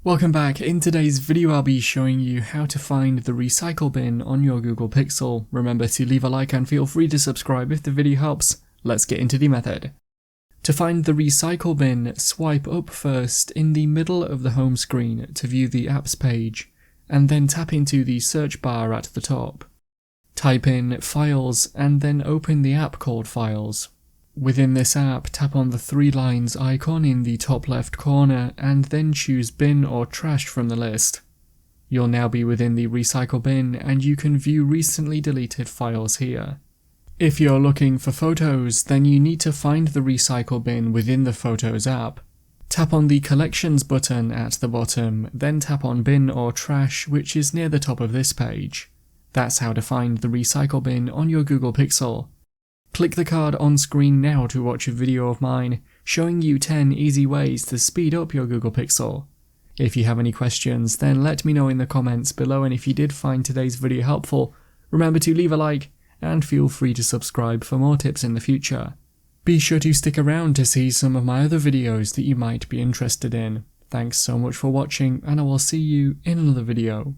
Welcome back. In today's video I'll be showing you how to find the recycle bin on your Google Pixel. Remember to leave a like and feel free to subscribe if the video helps. Let's get into the method. To find the recycle bin, swipe up first in the middle of the home screen to view the apps page, and then tap into the search bar at the top. Type in Files and then open the app called Files. Within this app, tap on the three lines icon in the top left corner and then choose Bin or Trash from the list. You'll now be within the recycle bin and you can view recently deleted files here. If you're looking for photos, then you need to find the recycle bin within the Photos app. Tap on the Collections button at the bottom, then tap on Bin or Trash, which is near the top of this page. That's how to find the recycle bin on your Google Pixel. Click the card on screen now to watch a video of mine showing you 10 easy ways to speed up your Google Pixel. If you have any questions, then let me know in the comments below, and if you did find today's video helpful, remember to leave a like and feel free to subscribe for more tips in the future. Be sure to stick around to see some of my other videos that you might be interested in. Thanks so much for watching, and I will see you in another video.